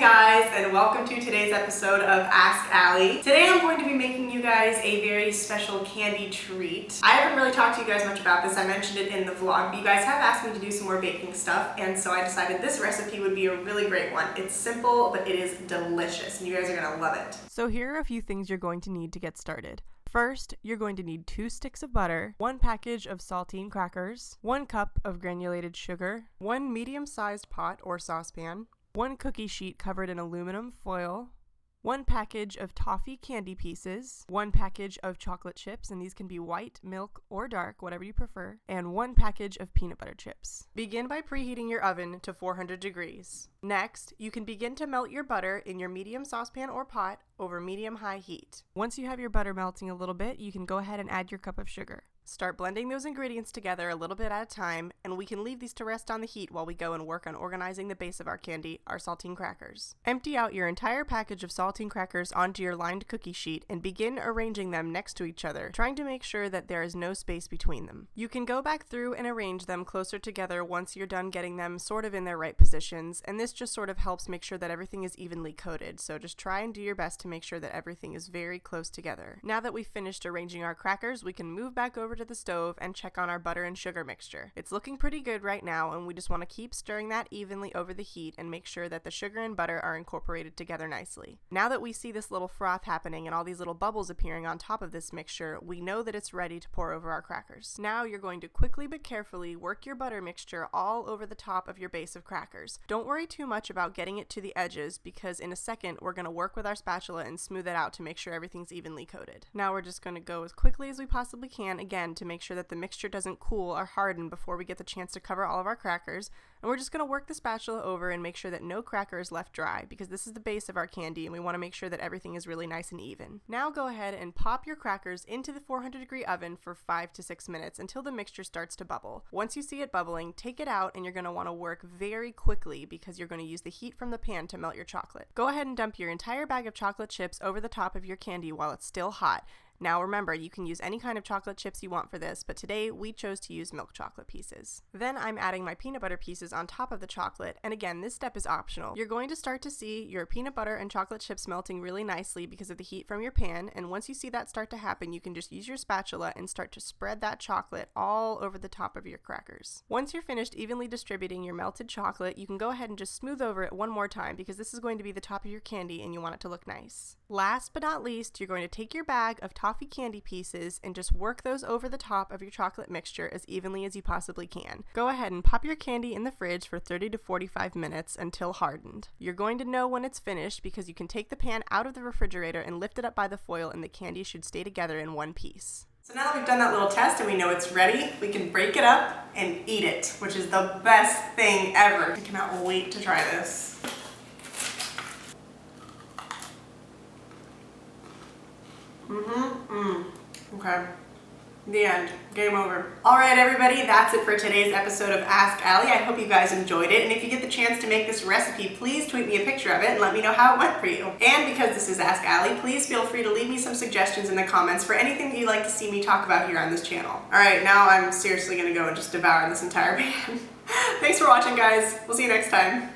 guys, and welcome to today's episode of Ask Alli. Today I'm going to be making you guys a very special candy treat. I haven't really talked to you guys much about this. I mentioned it in the vlog, but you guys have asked me to do some more baking stuff, and so I decided this recipe would be a really great one. It's simple, but it is delicious, and you guys are gonna love it. So here are a few things you're going to need to get started. First, you're going to need 2 sticks of butter, 1 package of saltine crackers, 1 cup of granulated sugar, 1 medium-sized pot or saucepan, 1 cookie sheet covered in aluminum foil, 1 package of toffee candy pieces, 1 package of chocolate chips, and these can be white, milk, or dark, whatever you prefer, and 1 package of peanut butter chips. Begin by preheating your oven to 400 degrees. Next, you can begin to melt your butter in your medium saucepan or pot over medium-high heat. Once you have your butter melting a little bit, you can go ahead and add your cup of sugar. Start blending those ingredients together a little bit at a time, and we can leave these to rest on the heat while we go and work on organizing the base of our candy, our saltine crackers. Empty out your entire package of saltine crackers onto your lined cookie sheet and begin arranging them next to each other, trying to make sure that there is no space between them. You can go back through and arrange them closer together once you're done getting them sort of in their right positions, and this just sort of helps make sure that everything is evenly coated, so just try and do your best to make sure that everything is very close together. Now that we've finished arranging our crackers, we can move back over to the stove and check on our butter and sugar mixture. It's looking pretty good right now, and we just want to keep stirring that evenly over the heat and make sure that the sugar and butter are incorporated together nicely. Now that we see this little froth happening and all these little bubbles appearing on top of this mixture, we know that it's ready to pour over our crackers. Now you're going to quickly but carefully work your butter mixture all over the top of your base of crackers. Don't worry too much about getting it to the edges, because in a second we're going to work with our spatula and smooth it out to make sure everything's evenly coated. Now we're just going to go as quickly as we possibly can, again, to make sure that the mixture doesn't cool or harden before we get the chance to cover all of our crackers. And we're just going to work the spatula over and make sure that no cracker is left dry, because this is the base of our candy and we want to make sure that everything is really nice and even. Now go ahead and pop your crackers into the 400-degree oven for 5 to 6 minutes until the mixture starts to bubble. Once you see it bubbling, take it out, and you're going to want to work very quickly because you're going to use the heat from the pan to melt your chocolate. Go ahead and dump your entire bag of chocolate chips over the top of your candy while it's still hot. Now remember, you can use any kind of chocolate chips you want for this, but today we chose to use milk chocolate pieces. Then I'm adding my peanut butter pieces on top of the chocolate, and again, this step is optional. You're going to start to see your peanut butter and chocolate chips melting really nicely because of the heat from your pan, and once you see that start to happen, you can just use your spatula and start to spread that chocolate all over the top of your crackers. Once you're finished evenly distributing your melted chocolate, you can go ahead and just smooth over it one more time because this is going to be the top of your candy and you want it to look nice. Last but not least, you're going to take your bag of toffee candy pieces and just work those over the top of your chocolate mixture as evenly as you possibly can. Go ahead and pop your candy in the fridge for 30 to 45 minutes until hardened. You're going to know when it's finished because you can take the pan out of the refrigerator and lift it up by the foil, and the candy should stay together in one piece. So now that we've done that little test and we know it's ready, we can break it up and eat it, which is the best thing ever. I cannot wait to try this. Okay. The end. Game over. Alright everybody, that's it for today's episode of Ask Alli. I hope you guys enjoyed it, and if you get the chance to make this recipe, please tweet me a picture of it and let me know how it went for you. And because this is Ask Alli, please feel free to leave me some suggestions in the comments for anything that you'd like to see me talk about here on this channel. Alright, now I'm seriously gonna go and just devour this entire pan. Thanks for watching, guys. We'll see you next time.